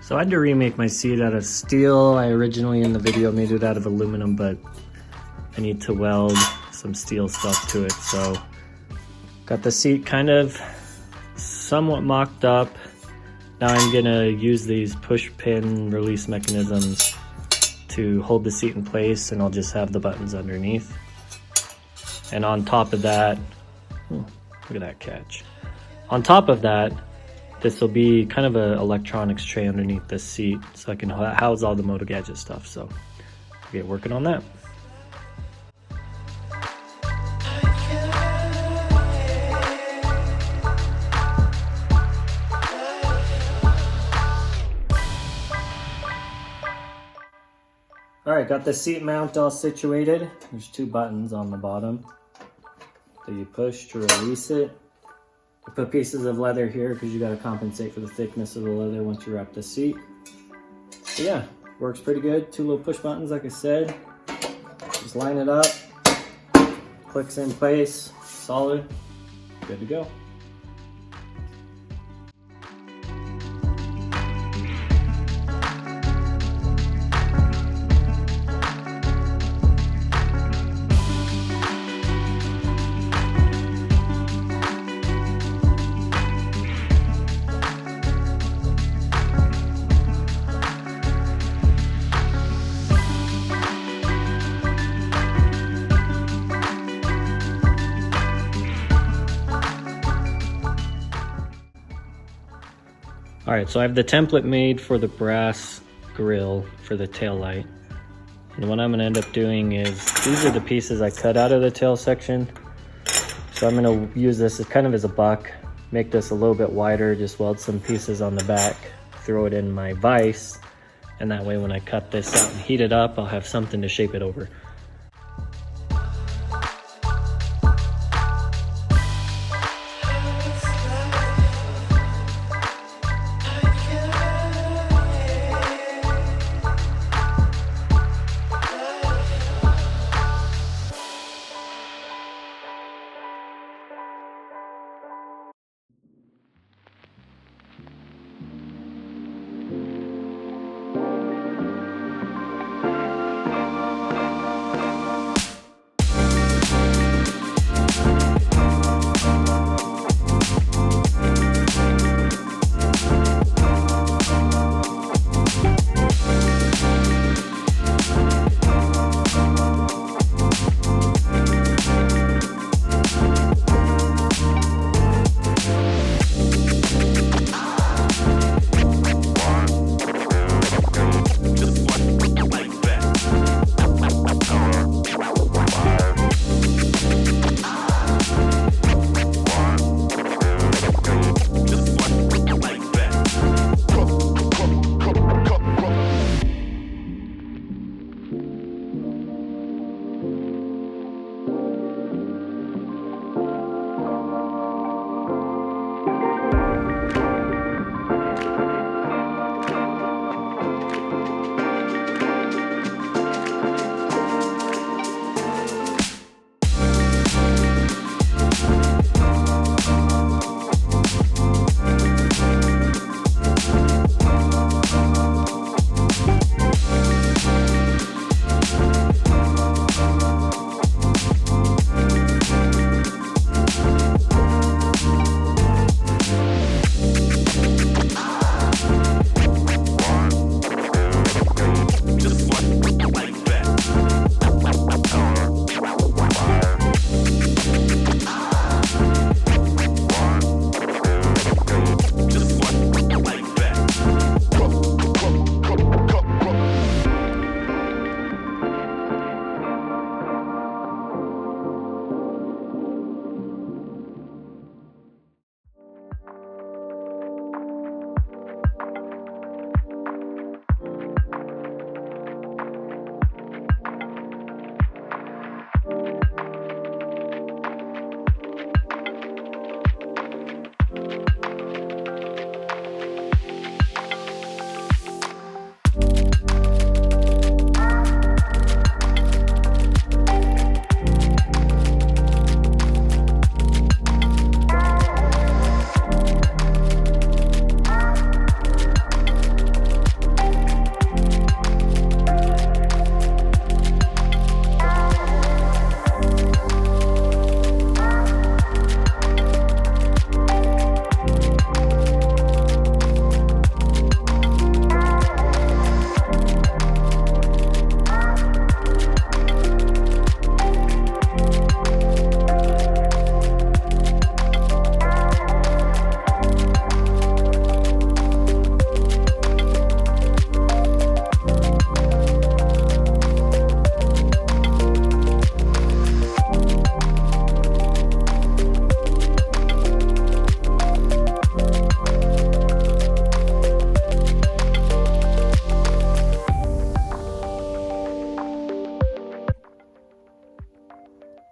So I had to remake my seat out of steel. I originally in the video made it out of aluminum, but I need to weld some steel stuff to it. So got the seat kind of somewhat mocked up. Now I'm gonna use these push pin release mechanisms to hold the seat in place, and I'll just have the buttons underneath. And on top of that, look at that catch. On top of that, this will be kind of an electronics tray underneath this seat, so I can house all the Moto Gadget stuff. So I'll get working on that. All right, got the seat mount all situated. There's two buttons on the bottom that you push to release it. I put pieces of leather here because you got to compensate for the thickness of the leather once you wrap the seat. So yeah, works pretty good. Two little push buttons, like I said. Just line it up, clicks in place, solid, good to go. All right, so I have the template made for the brass grill for the tail light. And what I'm gonna end up doing is, these are the pieces I cut out of the tail section. So I'm gonna use this as kind of as a buck, make this a little bit wider, just weld some pieces on the back, throw it in my vise, and that way when I cut this out and heat it up, I'll have something to shape it over.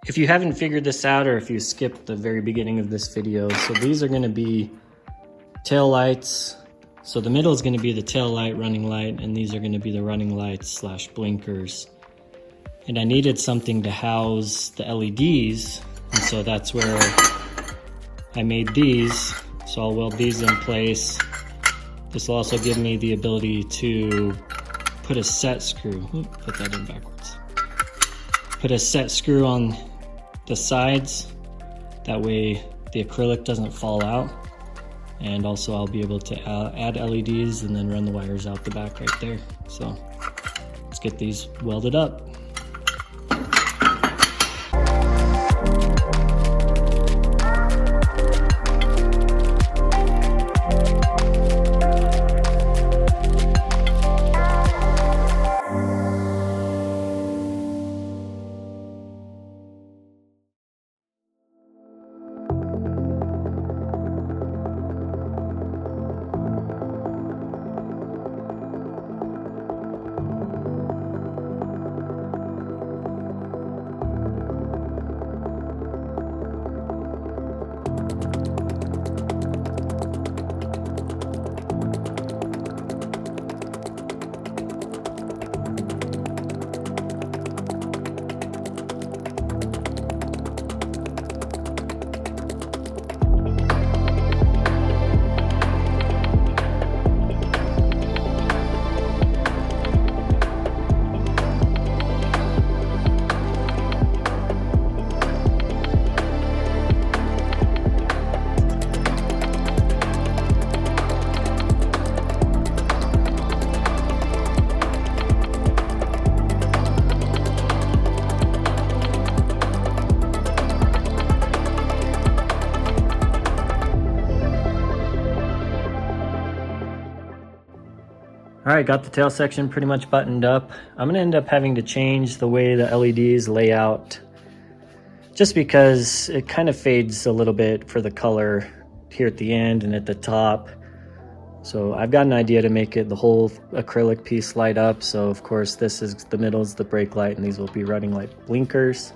If you haven't figured this out, or if you skipped the very beginning of this video, so these are gonna be tail lights. So the middle is gonna be the tail light, running light, and these are gonna be the running lights slash blinkers. And I needed something to house the LEDs, and so that's where I made these. So I'll weld these in place. This will also give me the ability to put a set screw. Ooh, put that in backwards. Put a set screw on the sides. That way the acrylic doesn't fall out. And also I'll be able to add LEDs and then run the wires out the back right there. So let's get these welded up. All right, got the tail section pretty much buttoned up. I'm gonna end up having to change the way the LEDs lay out just because it kind of fades a little bit for the color here at the end and at the top. So I've got an idea to make it the whole acrylic piece light up. So of course this is the middle is the brake light and these will be running light blinkers.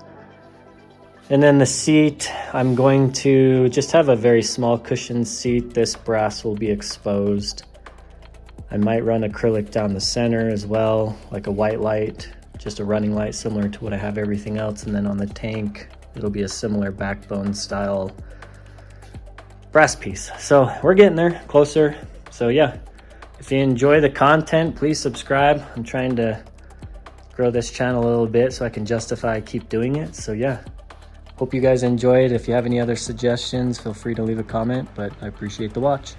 And then the seat, I'm going to just have a very small cushion seat. This brass will be exposed. I might run acrylic down the center as well, like a white light, just a running light similar to what I have everything else. And then on the tank, it'll be a similar backbone style brass piece. So we're getting there, closer. So yeah, if you enjoy the content, please subscribe. I'm trying to grow this channel a little bit so I can justify I keep doing it. So yeah, hope you guys enjoy it. If you have any other suggestions, feel free to leave a comment, but I appreciate the watch.